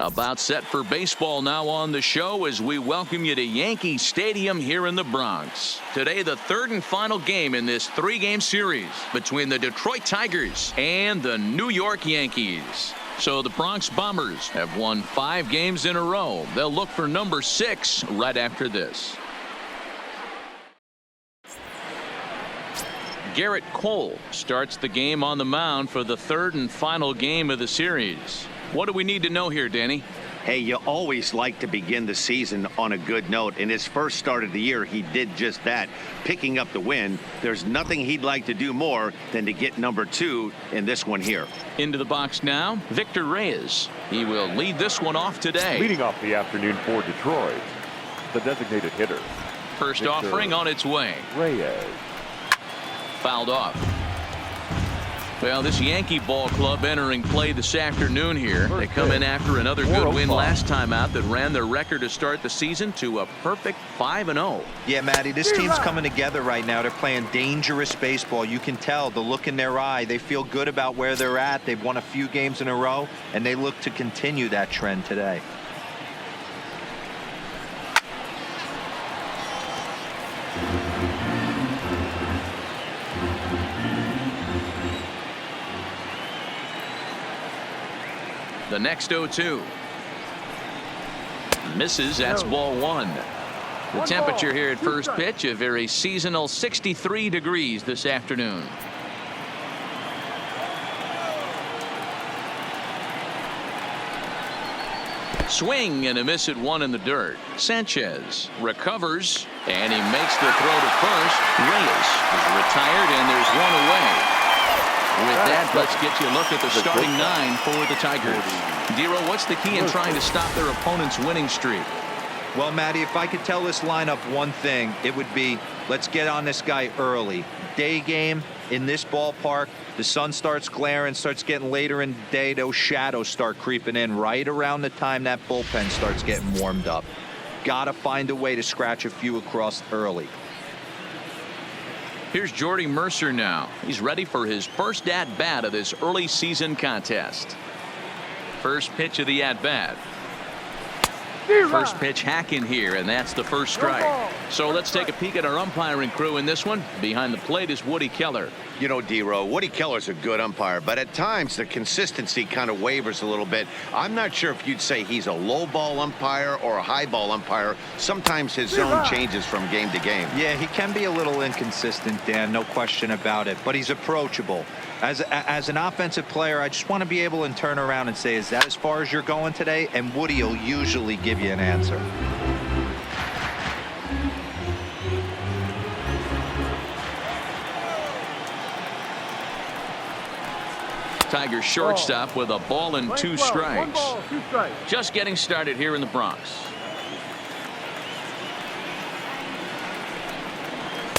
About set for baseball now on the show as we welcome you to Yankee Stadium here in the Bronx. Today, the third and final game in this three-game series between the Detroit Tigers and the New York Yankees. So the Bronx Bombers have won 5 games in a row. They'll look for number 6 right after this. Garrett Cole starts the game on the mound for the third and final game of the series. What do we need to know here, Danny? Hey, you always like to begin the season on a good note. In his first start of the year, he did just that, picking up the win. There's nothing he'd like to do more than to get number 2 in this one here. Into the box now, Victor Reyes. He will lead this one off today. Leading off the afternoon for Detroit, the designated hitter. First offering on its way. Reyes. Fouled off. Well, this Yankee ball club entering play this afternoon here. They come in after another good win last time out that ran their record to start the season to a perfect 5-0. Yeah, Matty, this team's coming together right now. They're playing dangerous baseball. You can tell the look in their eye. They feel good about where they're at. They've won a few games in a row, and they look to continue that trend today. The next 0-2. Misses. That's ball 1. The temperature here at first pitch, a very seasonal 63 degrees this afternoon. Swing and a miss at 1 in the dirt. Sanchez recovers and he makes the throw to first. Reyes is retired and there's 1 away. With that, let's get you a look at the starting 9 for the Tigers. Dero, what's the key in trying to stop their opponent's winning streak? Well, Matty, if I could tell this lineup one thing, it would be let's get on this guy early. Day game in this ballpark, the sun starts glaring, starts getting later in the day. Those shadows start creeping in right around the time that bullpen starts getting warmed up. Got to find a way to scratch a few across early. Here's Jordy Mercer now. He's ready for his first at-bat of this early season contest. First pitch of the at-bat. First pitch hack in here, and that's the first strike. So let's take a peek at our umpiring crew in this one. Behind the plate is Woody Keller. You know, Dero, Woody Keller's a good umpire, but at times the consistency kind of wavers a little bit. I'm not sure if you'd say he's a low ball umpire or a high ball umpire. Sometimes his zone changes from game to game. Yeah, he can be a little inconsistent, Dan, no question about it, but he's approachable. As an offensive player, I just want to be able to turn around and say, is that as far as you're going today? And Woody will usually give you an answer. Tigers shortstop with a ball and 2 strikes. Just getting started here in the Bronx.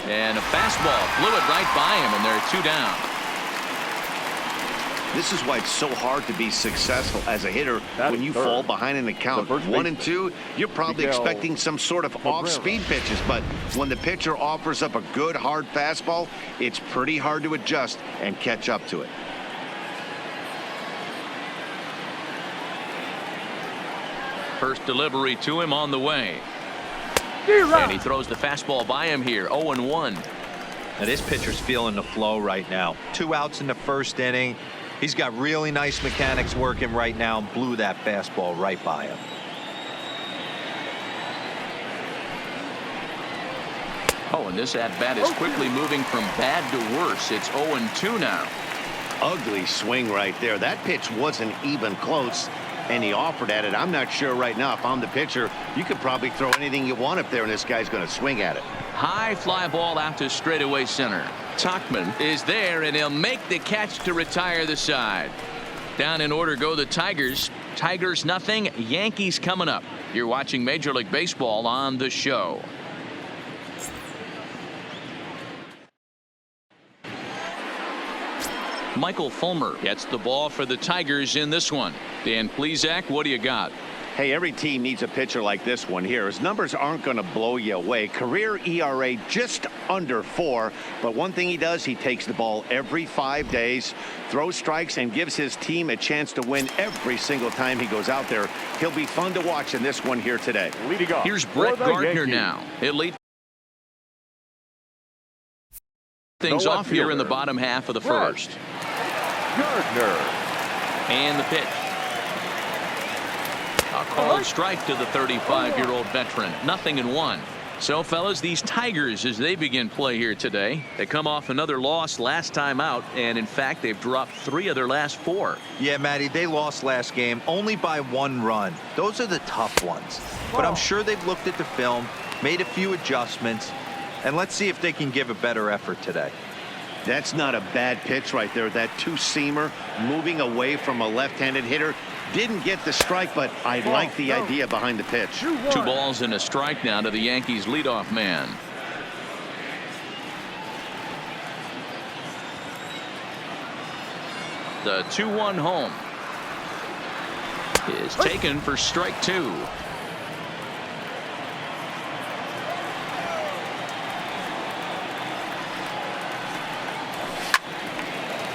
And a fastball flew it right by him, and there are 2 down. This is why it's so hard to be successful as a hitter when you fall behind in the count. 1 and 2, you're probably expecting some sort of off-speed pitches, but when the pitcher offers up a good hard fastball, it's pretty hard to adjust and catch up to it. First delivery to him on the way. And he throws the fastball by him here. 0-1. Now this pitcher's feeling the flow right now. 2 outs in the first inning. He's got really nice mechanics working right now and blew that fastball right by him. Oh, and this at-bat is quickly moving from bad to worse. It's 0-2 now. Ugly swing right there. That pitch wasn't even close, and he offered at it. I'm not sure right now if I'm the pitcher. You could probably throw anything you want up there, and this guy's going to swing at it. High fly ball out to straightaway center. Tauchman is there, and he'll make the catch to retire the side. Down in order go the Tigers. Tigers nothing. Yankees coming up. You're watching Major League Baseball on the show. Michael Fulmer gets the ball for the Tigers in this one. Dan Plesac, what do you got? Hey, every team needs a pitcher like this one here. His numbers aren't going to blow you away. Career ERA just under 4. But one thing he does, he takes the ball every 5 days, throws strikes, and gives his team a chance to win every single time he goes out there. He'll be fun to watch in this one here today. Leading off. Here's Brett Gardner Yankees. now. He'll lead things off here in the bottom half of the first. Gardner. And the pitch. A called strike to the 35-year-old veteran. 0-1. So, fellas, these Tigers, as they begin play here today, they come off another loss last time out, and in fact, they've dropped 3 of their last 4. Yeah, Matty, they lost last game only by 1 run. Those are the tough ones. But I'm sure they've looked at the film, made a few adjustments, and let's see if they can give a better effort today. That's not a bad pitch right there. That two-seamer moving away from a left-handed hitter. Didn't get the strike, but I like the idea behind the pitch. 2 balls and a strike now to the Yankees leadoff man. The 2-1 home is taken for strike 2.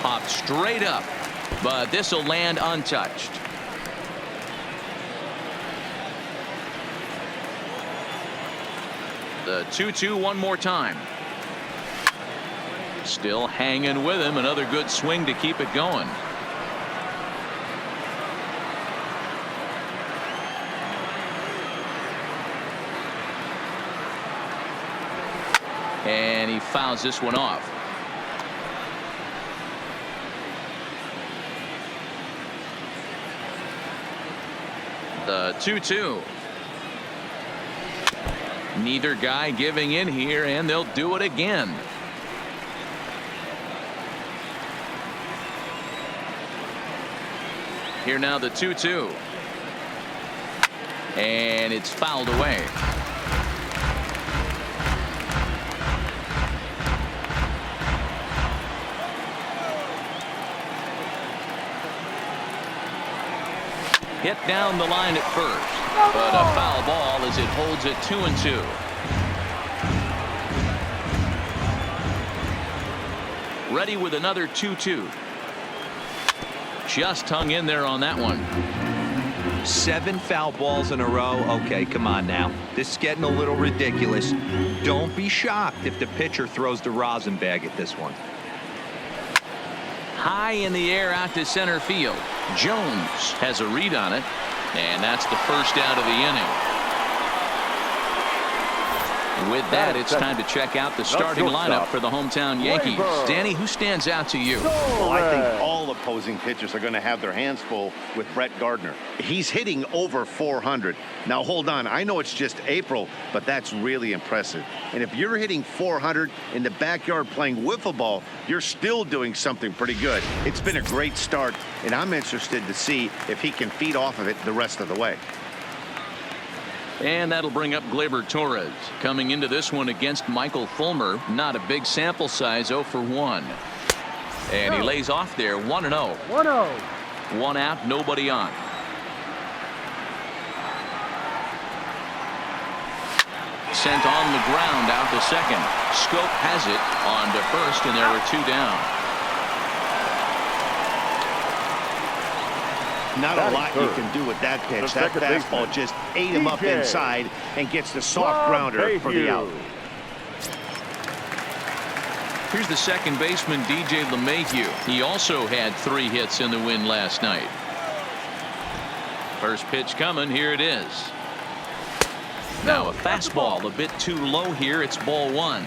Popped straight up, but this will land untouched. The 2-2 one more time. Still hanging with him. Another good swing to keep it going. And he fouls this one off. The 2-2. Neither guy giving in here, and they'll do it again. Here now the 2-2. And it's fouled away. Hit down the line at first, but a foul ball as it holds it 2-2. Ready with another 2-2. Just hung in there on that one. 7 foul balls in a row. Okay, come on now. This is getting a little ridiculous. Don't be shocked if the pitcher throws the rosin bag at this one. High in the air out to center field. Jones has a read on it, and that's the first out of the inning. With that, it's time to check out the starting lineup for the hometown Yankees. Danny, who stands out to you? Well, I think all opposing pitchers are going to have their hands full with Brett Gardner. He's hitting over 400. Now, hold on. I know it's just April, but that's really impressive. And if you're hitting 400 in the backyard playing wiffle ball, you're still doing something pretty good. It's been a great start, and I'm interested to see if he can feed off of it the rest of the way. And that'll bring up Gleyber Torres coming into this one against Michael Fulmer. Not a big sample size, 0 for 1. And he lays off there, 1-0. 1-0. 1 out, nobody on. Sent on the ground out to second. Scope has it on to first, and there are 2 down. Not a lot you can do with that pitch. That fastball just ate him up inside and gets the soft grounder for the out. Here's the second baseman, DJ LeMahieu. He also had 3 hits in the win last night. First pitch coming. Here it is. Now a fastball a bit too low here. It's ball 1.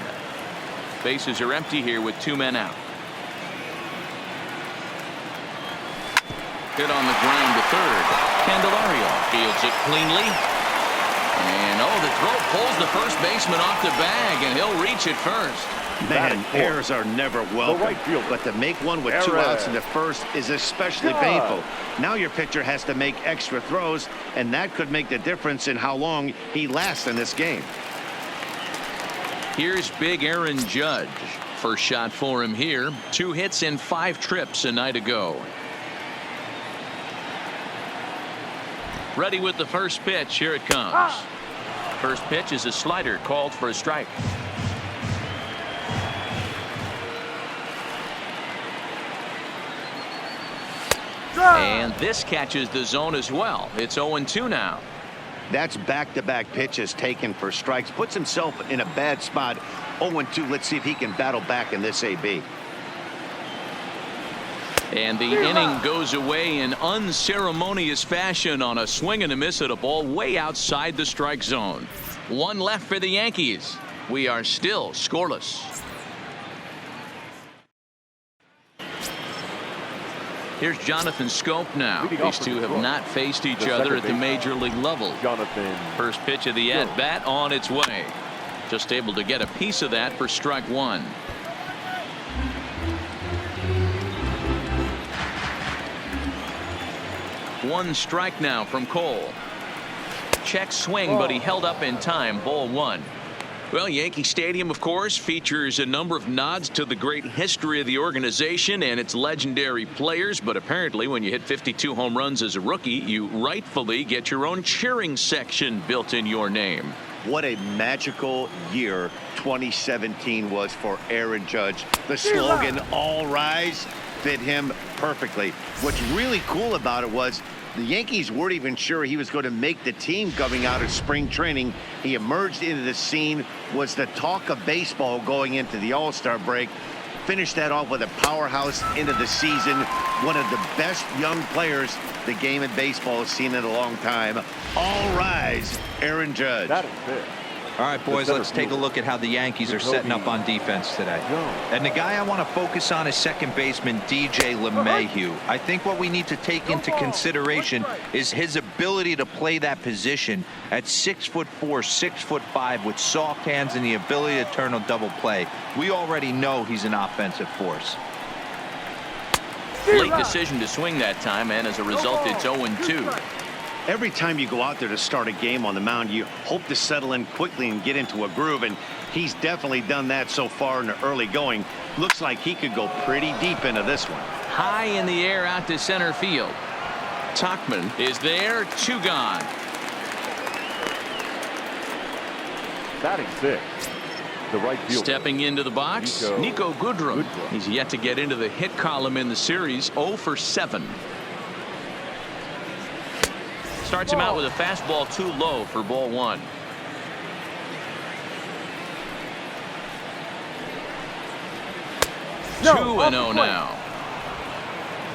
Bases are empty here with 2 men out. Hit on the ground to third. Candelario fields it cleanly. And the throw pulls the first baseman off the bag, and he'll reach it first. Man, errors are never welcome, but to make one with 2 outs in the first is especially painful. Now your pitcher has to make extra throws, and that could make the difference in how long he lasts in this game. Here's big Aaron Judge. First shot for him here. 2 hits in 5 trips a night ago. Ready with the first pitch. Here it comes. First pitch is a slider called for a strike. And this catches the zone as well. It's 0-2 now. That's back-to-back pitches taken for strikes. Puts himself in a bad spot. 0-2. Let's see if he can battle back in this AB. And the inning goes away in unceremonious fashion on a swing and a miss at a ball way outside the strike zone. One left for the Yankees. We are still scoreless. Here's Jonathan Scope now. These two have not faced each other at the major league level. First pitch of the at-bat on its way. Just able to get a piece of that for strike one. One strike now from Cole. Check swing, but he held up in time. Ball one. Well, Yankee Stadium, of course, features a number of nods to the great history of the organization and its legendary players. But apparently, when you hit 52 home runs as a rookie, you rightfully get your own cheering section built in your name. What a magical year 2017 was for Aaron Judge. The slogan, "All Rise," fit him perfectly. What's really cool about it was the Yankees weren't even sure he was going to make the team coming out of spring training. He emerged into the scene, was the talk of baseball going into the All-Star break. Finished that off with a powerhouse into the season. One of the best young players the game of baseball has seen in a long time. All rise, Aaron Judge. That is it. All right, boys, let's take a look at how the Yankees are setting up on defense today. And the guy I want to focus on is second baseman DJ LeMahieu. I think what we need to take into consideration is his ability to play that position at 6'4", 6'5", with soft hands and the ability to turn a double play. We already know he's an offensive force. Late decision to swing that time, and as a result, it's 0-2. Every time you go out there to start a game on the mound, you hope to settle in quickly and get into a groove, and he's definitely done that so far in the early going. Looks like he could go pretty deep into this one. High in the air out to center field. Tauchman is there, 2 gone. Batting 6. The right fielder. Stepping into the box, Nico Goodrum. He's yet to get into the hit column in the series, 0 for 7. Starts him out with a fastball too low for ball one. No, 2-0 now.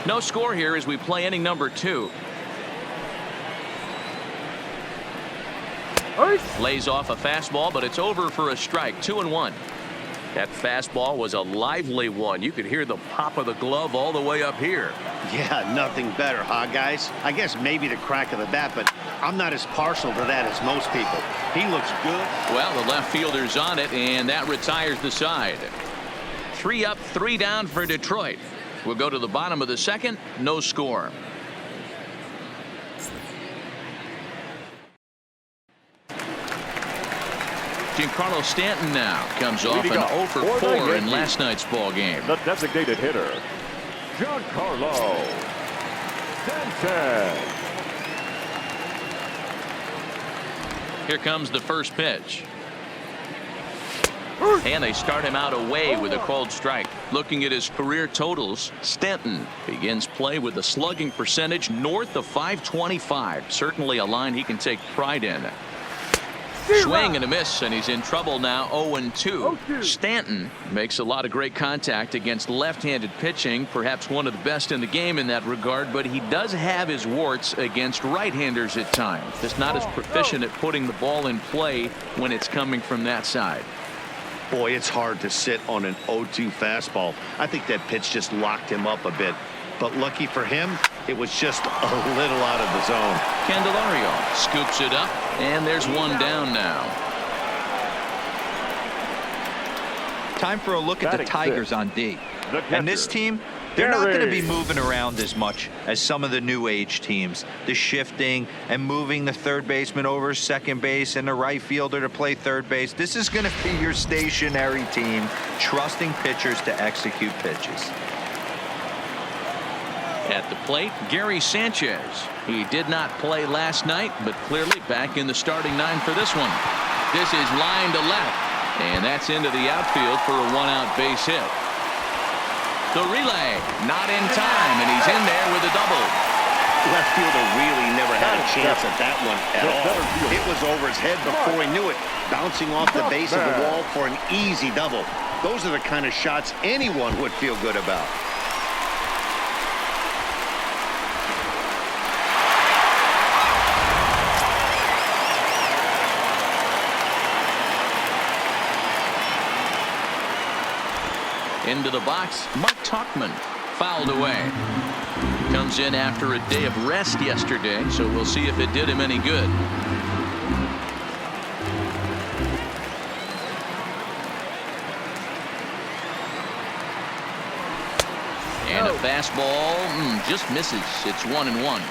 No score here as we play inning number 2. Lays off a fastball, but it's over for a strike. 2-1. That fastball was a lively one. You could hear the pop of the glove all the way up here. Yeah, nothing better, huh, guys? I guess maybe the crack of the bat, but I'm not as partial to that as most people. He looks good. Well, the left fielder's on it, and that retires the side. 3 up, 3 down for Detroit. We'll go to the bottom of the second. No score. Giancarlo Stanton now comes off an 0 for 4 in last night's ball game. The designated hitter, Giancarlo Stanton. Here comes the first pitch. And they start him out away with a called strike. Looking at his career totals, Stanton begins play with a slugging percentage north of .525. Certainly a line he can take pride in. Swing and a miss, and he's in trouble now. 0-2. Stanton makes a lot of great contact against left-handed pitching, perhaps one of the best in the game in that regard, but he does have his warts against right-handers at times. Just not as proficient at putting the ball in play when it's coming from that side. Boy, it's hard to sit on an 0-2 fastball. I think that pitch just locked him up a bit. But lucky for him, it was just a little out of the zone. Candelario scoops it up, and there's one down now. Time for a look at the Tigers on D. And this team, they're not going to be moving around as much as some of the new age teams. The shifting and moving the third baseman over second base and the right fielder to play third base. This is going to be your stationary team, trusting pitchers to execute pitches. At the plate, Gary Sanchez. He did not play last night, but clearly back in the starting nine for this one. This is line to left, and that's into the outfield for a one-out base hit. The relay, not in time, and he's in there with a double. Left fielder really never had a chance at that one at all. It was over his head before he knew it, bouncing off the base of the wall for an easy double. Those are the kind of shots anyone would feel good about. Into the box, Mark Tauchman fouled away. Comes in after a day of rest yesterday, so we'll see if it did him any good. And a fastball just misses. It's 1-1.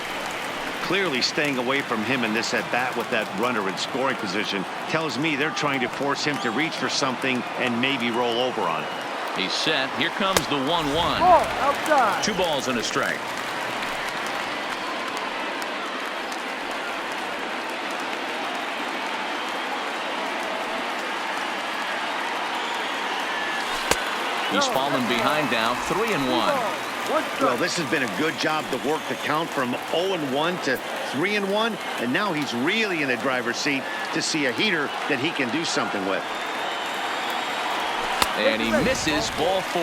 Clearly staying away from him in this at-bat with that runner in scoring position tells me they're trying to force him to reach for something and maybe roll over on it. He's set. Here comes the 1-1. Outside. 2 balls and a strike. He's fallen behind now, 3-1. Well, this has been a good job to work the count from 0-1 to 3-1, and now he's really in the driver's seat to see a heater that he can do something with. And he misses, ball 4.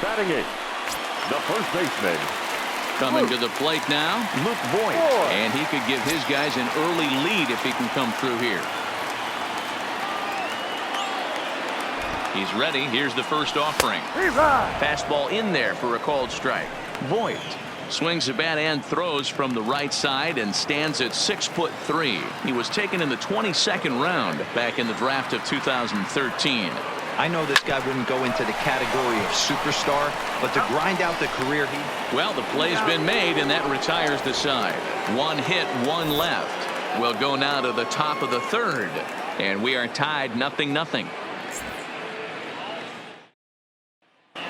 Batting 8, the first baseman. Coming to the plate now, Luke Voigt. and he could give his guys an early lead if he can come through here. He's ready. Here's the first offering. Fastball in there for a called strike. Voigt swings the bat and throws from the right side and stands at 6'3". He was taken in the 22nd round back in the draft of 2013. I know this guy wouldn't go into the category of superstar, but to grind out the career Well, the play's been made, and that retires the side. 1 hit, 1 left. We'll go now to the top of the 3rd, and we are tied 0-0.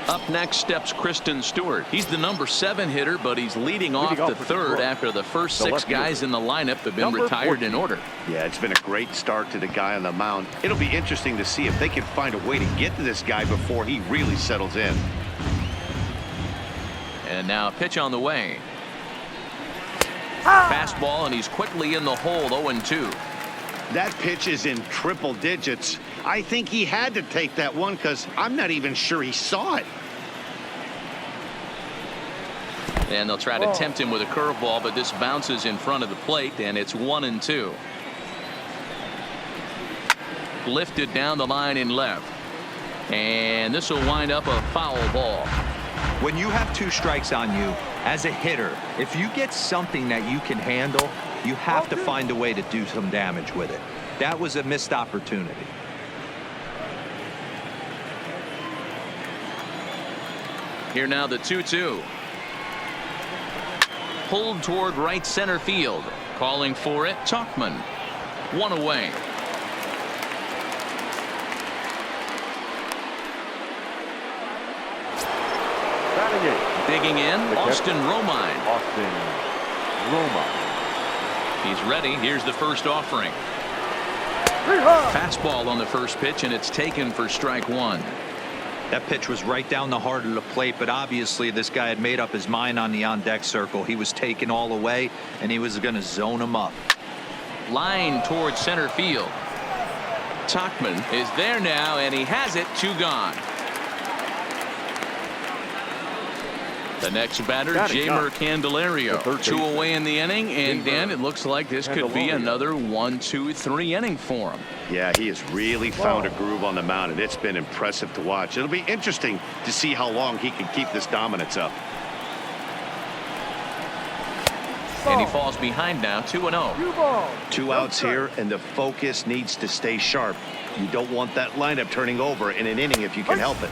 Up next steps Kristen Stewart. He's the number 7 hitter, but he's leading off the 3rd after the first 6 guys in the lineup have been retired in order. Yeah, it's been a great start to the guy on the mound. It'll be interesting to see if they can find a way to get to this guy before he really settles in. And now a pitch on the way. Fastball, and he's quickly in the hole, 0-2. That pitch is in triple digits. I think he had to take that one because I'm not even sure he saw it. And they'll try to tempt him with a curveball, but this bounces in front of the plate, and it's 1-2. Lifted down the line in left. And this will wind up a foul ball. When you have 2 strikes on you, as a hitter, if you get something that you can handle, you have to find a way to do some damage with it. That was a missed opportunity. Here now the 2-2. Pulled toward right center field. Calling for it, Tauchman. 1 away. Batting 8. Digging in, Austin Romine. He's ready. Here's the first offering. Fastball on the first pitch, and it's taken for strike 1. That pitch was right down the heart of the plate, but obviously this guy had made up his mind on the on-deck circle. He was taken all the way, and he was going to zone him up. Line towards center field. Tauchman is there now, and he has it. 2 gone. The next batter, Jamer Candelario. 2 away in the inning, and Dan, it looks like this could be another 1-2-3 inning for him. Yeah, he has really found a groove on the mound, and it's been impressive to watch. It'll be interesting to see how long he can keep this dominance up. And he falls behind now, 2-0. 2 outs here, and the focus needs to stay sharp. You don't want that lineup turning over in an inning if you can help it.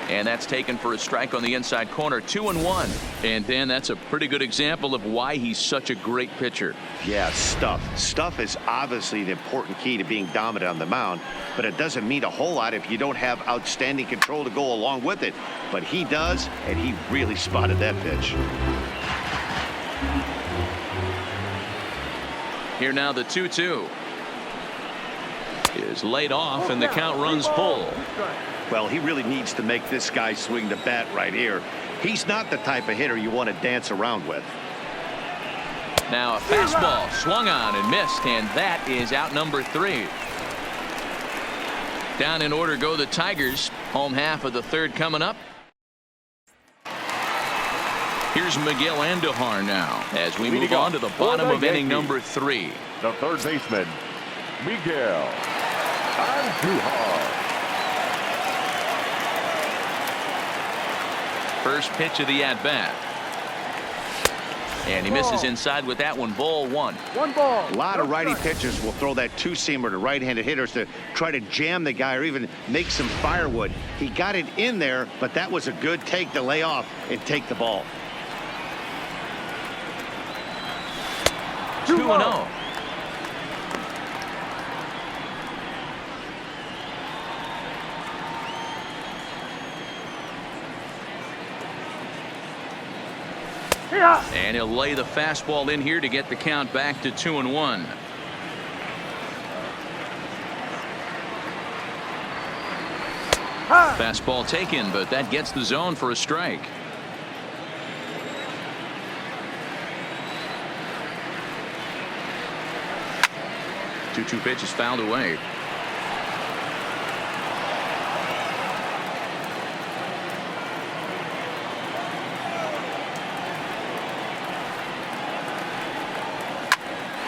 And that's taken for a strike on the inside corner. 2-1. And Dan, that's a pretty good example of why he's such a great pitcher. Yeah, stuff. Stuff is obviously the important key to being dominant on the mound, but it doesn't mean a whole lot if you don't have outstanding control to go along with it. But he does, and he really spotted that pitch. Here now the 2-2 is laid off, and the count runs full. Well, he really needs to make this guy swing the bat right here. He's not the type of hitter you want to dance around with. Now a fastball swung on and missed, and that is out number 3. Down in order go the Tigers. Home half of the third coming up. Here's Miguel Andujar now as we move on to the bottom of inning number 3. The third baseman, Miguel Andujar. First pitch of the at-bat. And he misses inside with that one. Ball 1. 1 ball. A lot of righty pitchers will throw that two-seamer to right-handed hitters to try to jam the guy or even make some firewood. He got it in there, but that was a good take to lay off and take the ball. 2-0. And he'll lay the fastball in here to get the count back to 2-1. Fastball taken, but that gets the zone for a strike. Two pitch is fouled away.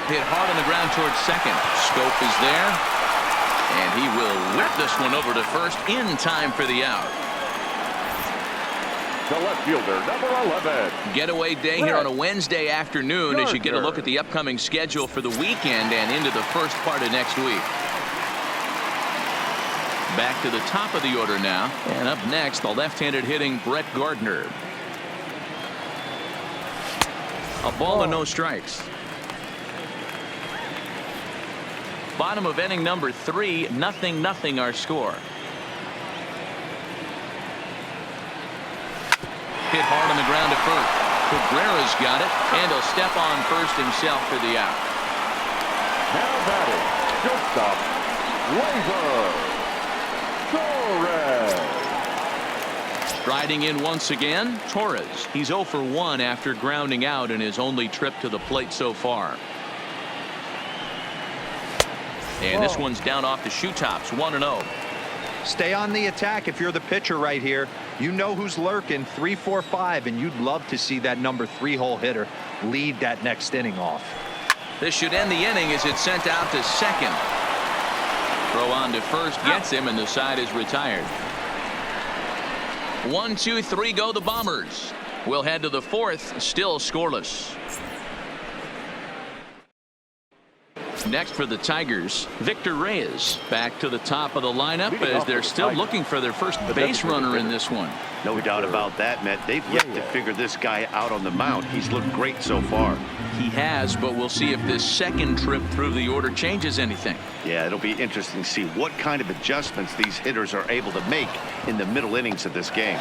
Hit hard on the ground towards second. Scope is there, and he will whip this one over to first in time for the out. The left fielder, number 11. Getaway day here on a Wednesday afternoon as you get a look at the upcoming schedule for the weekend and into the first part of next week. Back to the top of the order now, and up next the left-handed hitting Brett Gardner. A ball and no strikes. Bottom of inning number 3, 0-0 our score. Hit hard on the ground to first. Cabrera's got it, and he'll step on first himself for the out. Now batting, shortstop, Torres. Striding in once again, Torres. He's 0 for 1 after grounding out in his only trip to the plate so far. And this one's down off the shoe tops, 1-0. Stay on the attack if you're the pitcher right here. You know who's lurking, 3, 4, 5, and you'd love to see that number 3-hole hitter lead that next inning off. This should end the inning as it's sent out to second. Throw on to first gets him, and the side is retired. 1, 2, 3 go the Bombers. We'll head to the fourth, still scoreless. Next for the Tigers, Victor Reyes back to the top of the lineup as they're still looking for their first base runner in this one. No doubt about that, Matt. They've yet to figure this guy out on the mound. He's looked great so far. He has, but we'll see if this second trip through the order changes anything. Yeah, it'll be interesting to see what kind of adjustments these hitters are able to make in the middle innings of this game.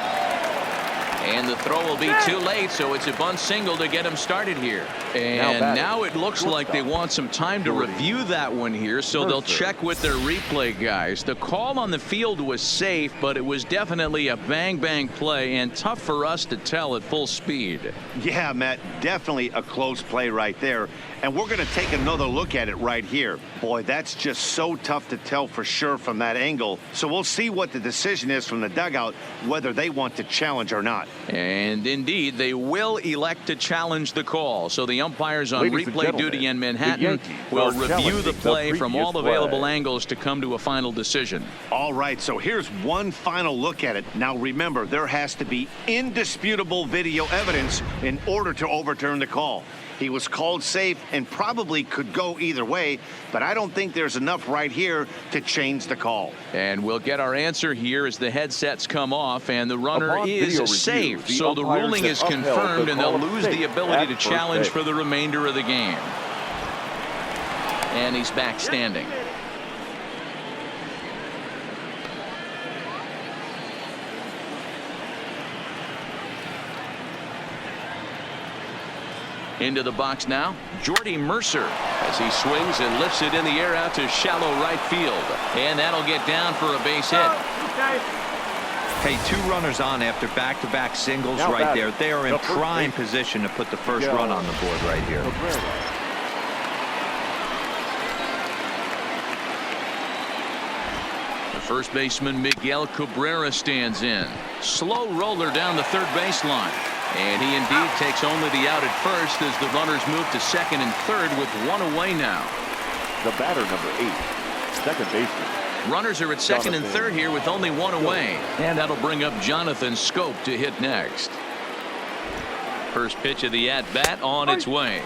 And the throw will be too late, so it's a bunt single to get him started here. And now it looks like they want some time to review that one here, so they'll check with their replay guys. The call on the field was safe, but it was definitely a bang-bang play and tough for us to tell at full speed. Yeah, Matt, definitely a close play right there. And we're going to take another look at it right here. Boy, that's just so tough to tell for sure from that angle. So we'll see what the decision is from the dugout, whether they want to challenge or not. And indeed, they will elect to challenge the call. So the umpires on replay duty in Manhattan will review the play from all available angles to come to a final decision. All right, so here's one final look at it. Now remember, there has to be indisputable video evidence in order to overturn the call. He was called safe and probably could go either way, but I don't think there's enough right here to change the call. And we'll get our answer here as the headsets come off, and the runner Upon video is review, safe. the So the umpires ruling have is upheld confirmed, the and they'll call of lose the safe ability at to first challenge base. for the remainder of the game. And he's back standing. Into the box now, Jordy Mercer, as he swings and lifts it in the air out to shallow right field. And that'll get down for a base hit. Hey, 2 runners on after back-to-back singles Now right batting, there. They are in the first prime base. position to put the first run on the board right here. The first baseman Miguel Cabrera stands in. Slow roller down the third baseline. And he indeed takes only the out at first as the runners move to second and third with 1 away now. The batter, number 8, second baseman. Runners are at second and third here with only 1 away. And that'll bring up Jonathan Scope to hit next. First pitch of the at-bat on its way.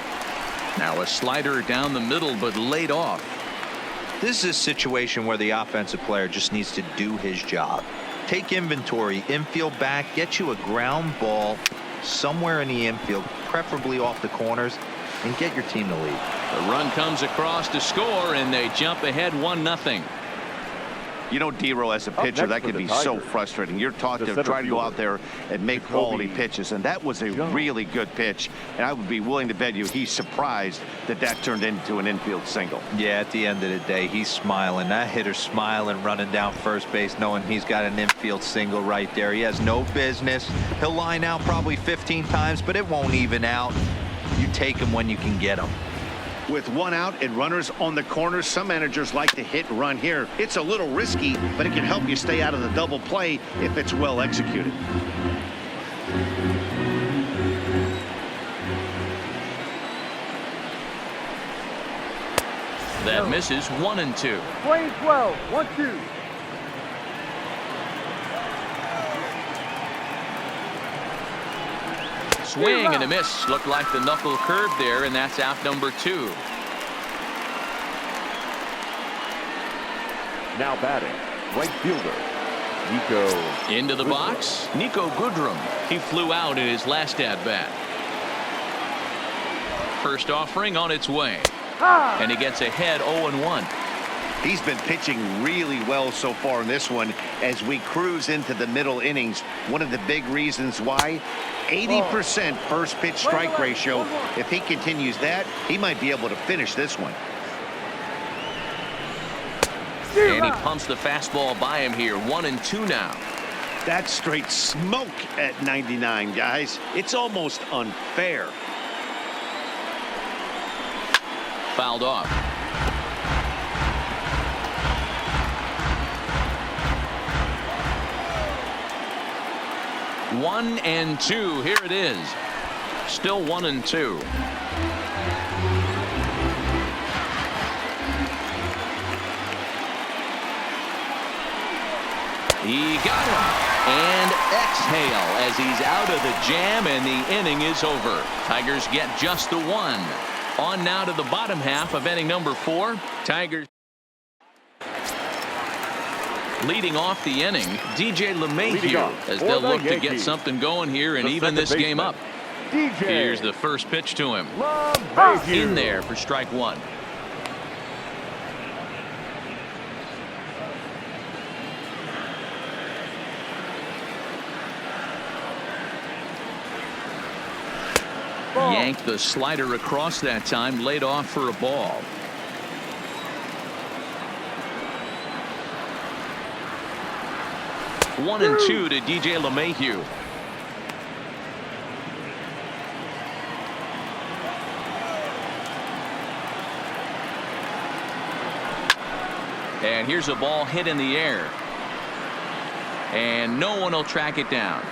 Now a slider down the middle, but laid off. This is a situation where the offensive player just needs to do his job. Take inventory, infield back, get you a ground ball somewhere in the infield, preferably off the corners, and get your team to lead. The run comes across to score, and they jump ahead 1-0. You know, D-Row, as a pitcher, next that for can the be so Tigers, frustrating. You're taught the to center try to go fielder, out there and make quality pitches, and that was a really good pitch. And I would be willing to bet you he's surprised that that turned into an infield single. Yeah, at the end of the day, he's smiling. That hitter's smiling, running down first base, knowing he's got an infield single right there. He has no business. He'll line out probably 15 times, but it won't even out. You take him when you can get him. With 1 out and runners on the corners, some managers like to hit and run here. It's a little risky, but it can help you stay out of the double play if it's well executed. That misses 1-2. Playing 12, 1-2. Swing and a miss. Looked like the knuckle curve there, and that's out number 2. Now batting, right fielder, Nico. Into the box, Nico Goodrum. He flew out in his last at-bat. First offering on its way. And he gets ahead 0-1. He's been pitching really well so far in this one as we cruise into the middle innings. One of the big reasons why, 80% first pitch strike ratio. If he continues that, he might be able to finish this one. And he pumps the fastball by him here. 1-2 now. That's straight smoke at 99, guys. It's almost unfair. Fouled off. One and two. Here it is. Still 1-2. He got him. And exhale as he's out of the jam, and the inning is over. Tigers get just the 1. On now to the bottom half of inning number 4. Tigers leading off the inning, DJ LeMahieu, as they'll look to get something going here and even this game up. Here's the first pitch to him. In there for strike 1. Yanked the slider across that time, laid off for a ball. One and two to DJ LeMahieu. And here's a ball hit in the air. And no one will track it down.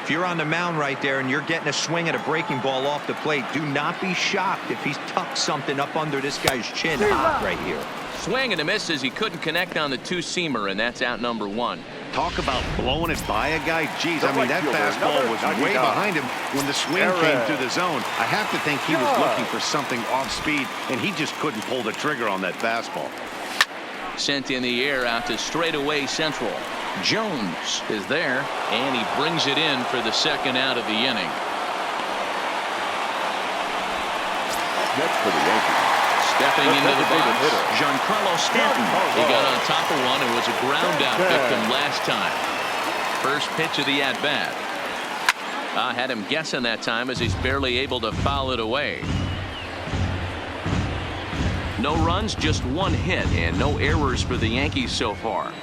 If you're on the mound right there and you're getting a swing at a breaking ball off the plate, do not be shocked if he's tucked something up under this guy's chin hot right here. Swing and a miss as he couldn't connect on the two-seamer, and that's out number 1. Talk about blowing it by a guy. Geez, I mean, that fastball was way behind him when the swing came through the zone. I have to think he was looking for something off speed, and he just couldn't pull the trigger on that fastball. Sent in the air out to straightaway central. Jones is there, and he brings it in for the second out of the inning. Next for the Yankees. Stepping into the box, Giancarlo Stanton. He got on top of one and was a ground out victim last time. First pitch of the at-bat. I had him guessing that time as he's barely able to foul it away. No runs, just one hit, and no errors for the Yankees so far.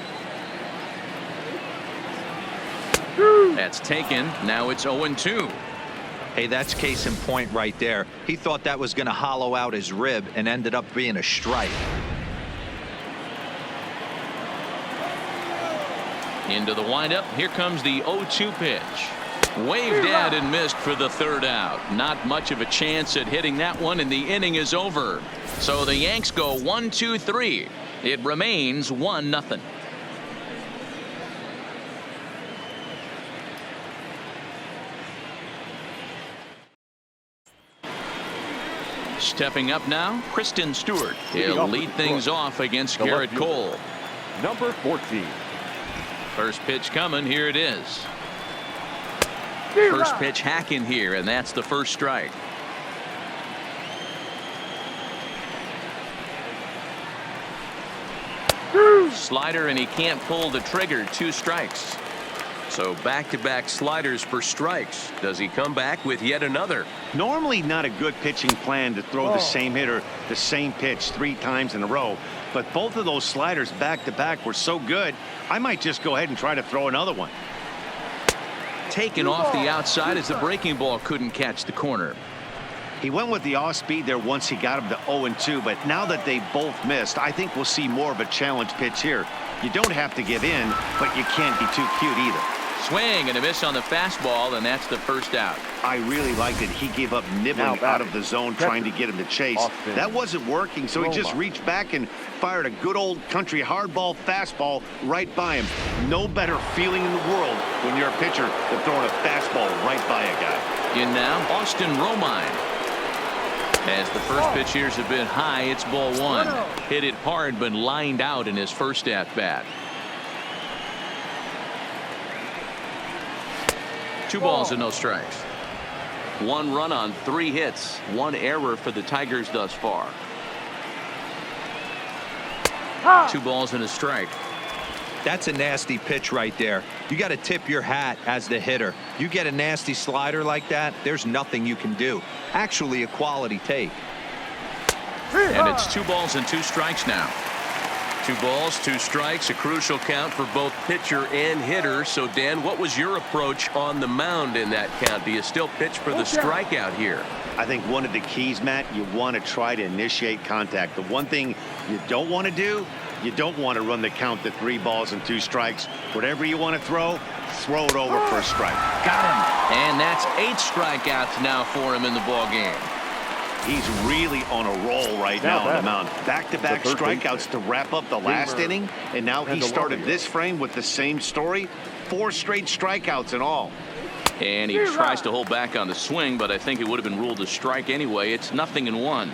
That's taken. Now it's 0-2. Hey, that's case in point right there. He thought that was going to hollow out his rib and ended up being a strike. Into the windup. Here comes the 0-2 pitch. Waved at and missed for the third out. Not much of a chance at hitting that one, and the inning is over. So the Yanks go 1-2-3. It remains 1-0. Stepping up now, Kristen Stewart. He'll lead things off against Garrett Cole. Number 14. First pitch coming. Here it is. First pitch hacking here, and that's the first strike. Slider, and he can't pull the trigger. 2 strikes. So back-to-back sliders for strikes. Does he come back with yet another? Normally not a good pitching plan to throw the same hitter the same pitch 3 times in a row, but both of those sliders back-to-back were so good, I might just go ahead and try to throw another one. Taken off the outside as the breaking ball couldn't catch the corner. He went with the off speed there once he got him to 0-2, but now that they both missed, I think we'll see more of a challenge pitch here. You don't have to give in, but you can't be too cute either. Swing and a miss on the fastball, and that's the first out. I really liked it. He gave up nibbling out of the zone trying to get him to chase. That wasn't working, so he just reached back and fired a good old country hardball fastball right by him. No better feeling in the world when you're a pitcher than throwing a fastball right by a guy. In now, Austin Romine. As the first pitch here's a bit high, it's ball 1. Hit it hard, but lined out in his first at-bat. 2 balls and no strikes. 1 run on 3 hits. 1 error for the Tigers thus far. 2 balls and a strike. That's a nasty pitch right there. You got to tip your hat as the hitter. You get a nasty slider like that, there's nothing you can do. Actually, a quality take. And it's 2 balls and 2 strikes now. 2 balls, 2 strikes, a crucial count for both pitcher and hitter. So, Dan, what was your approach on the mound in that count? Do you still pitch for the strikeout here? I think one of the keys, Matt, you want to try to initiate contact. The one thing you don't want to do, you don't want to run the count to 3 balls and 2 strikes. Whatever you want to throw it over for a strike. Got him. And that's 8 strikeouts now for him in the ball game. He's really on a roll right now on the mound. Back-to-back strikeouts to wrap up the last inning, and now he started this frame with the same story. 4 straight strikeouts in all. And he tries to hold back on the swing, but I think it would have been ruled a strike anyway. It's 0-1.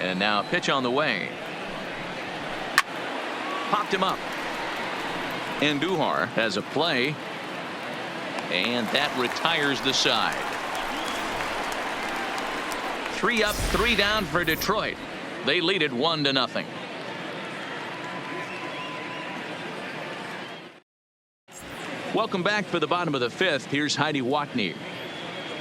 And now a pitch on the way. Popped him up. Andujar has a play. And that retires the side. 3 up, 3 down for Detroit. They lead it 1-0. Welcome back for the bottom of the 5th. Here's Heidi Watney.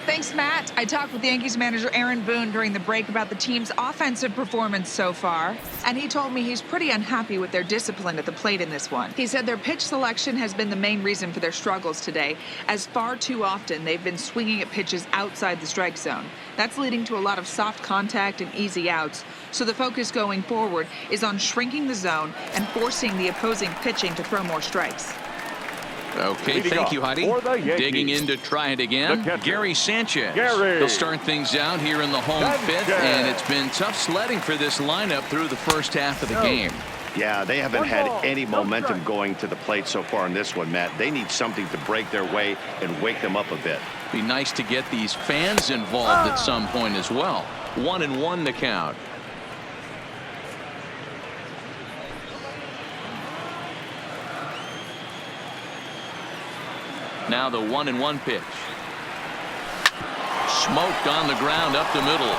Thanks, Matt. I talked with Yankees manager Aaron Boone during the break about the team's offensive performance so far, and he told me he's pretty unhappy with their discipline at the plate in this one. He said their pitch selection has been the main reason for their struggles today, as far too often they've been swinging at pitches outside the strike zone. That's leading to a lot of soft contact and easy outs, so the focus going forward is on shrinking the zone and forcing the opposing pitching to throw more strikes. Okay, thank you, Heidi. Digging in to try it again. Gary Sanchez. They'll start things out here in the home fifth, and it's been tough sledding for this lineup through the first half of the game. Yeah, they haven't had any momentum going to the plate so far in this one, Matt. They need something to break their way and wake them up a bit. Be nice to get these fans involved at some point as well. 1-1 the count. Now the 1-1 pitch. Smoked on the ground up the middle.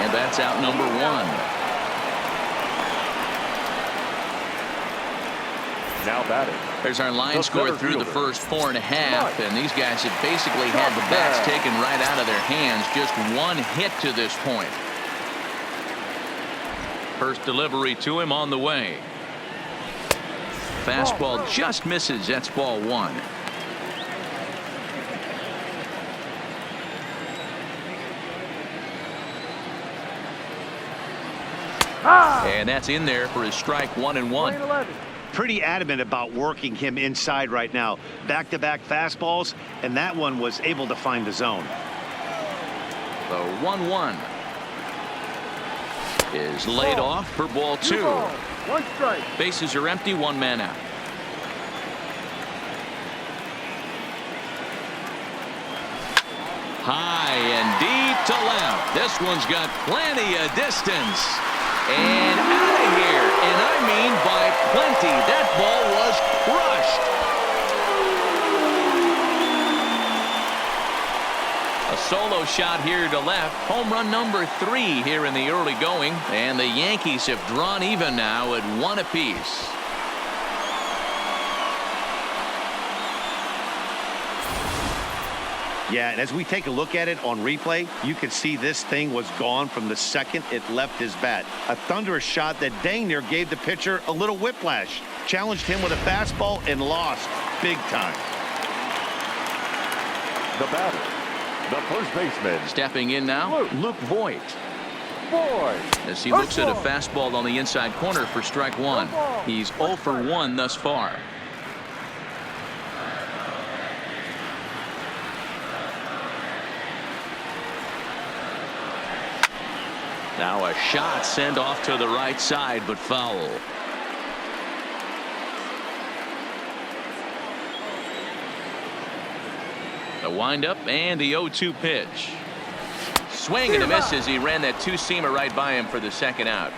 And that's out number 1. Now batting. There's our line score through the first 4.5, and these guys have basically had the bats taken right out of their hands. Just one hit to this point. First delivery to him on the way. Fastball just misses. That's ball 1. And that's in there for his strike 1-1. Pretty adamant about working him inside right now. Back-to-back fastballs, and that one was able to find the zone. The 1-1 is laid off for ball 2. 1 strike. Bases are empty, 1 man out. High and deep to left. This one's got plenty of distance. And out of here. And I mean by plenty. That ball was crushed. A solo shot here to left. Home run number 3 here in the early going. And the Yankees have drawn even now at 1 apiece. Yeah, and as we take a look at it on replay, you can see this thing was gone from the second it left his bat. A thunderous shot that dang near gave the pitcher a little whiplash. Challenged him with a fastball and lost big time. The batter, the first baseman. Stepping in now, Luke Voigt. As he looks at a fastball on the inside corner for strike 1. He's 0 for 1 thus far. Now a shot sent off to the right side, but foul. The windup and the 0-2 pitch. Swing and a miss as he ran that 2-seamer right by him for the second out.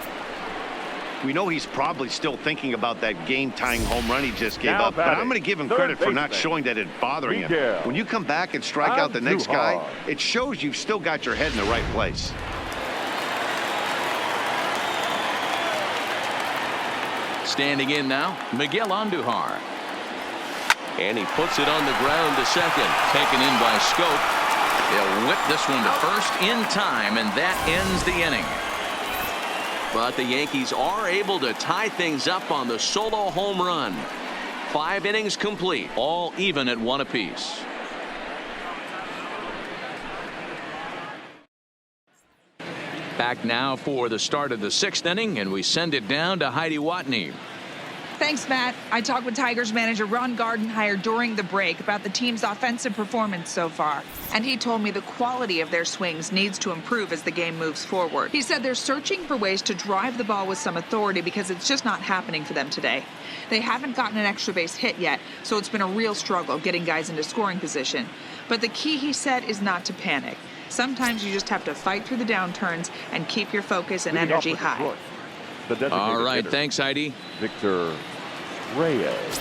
We know he's probably still thinking about that game-tying home run he just gave up, but I'm going to give him credit for not showing that it's bothering him. When you come back and strike out the next guy, it shows you've still got your head in the right place. Standing in now, Miguel Andujar. And he puts it on the ground to second. Taken in by Scope. They'll whip this one to first in time, and that ends the inning. But the Yankees are able to tie things up on the solo home run. 5 innings complete, all even at 1 apiece. Back now for the start of the 6th inning, and we send it down to Heidi Watney. Thanks, Matt. I talked with Tigers manager Ron Gardenhire during the break about the team's offensive performance so far, and he told me the quality of their swings needs to improve as the game moves forward. He said they're searching for ways to drive the ball with some authority because it's just not happening for them today. They haven't gotten an extra base hit yet, so it's been a real struggle getting guys into scoring position. But the key, he said, is not to panic. Sometimes you just have to fight through the downturns and keep your focus and energy high. All right, thanks, Heidi. Victor Reyes.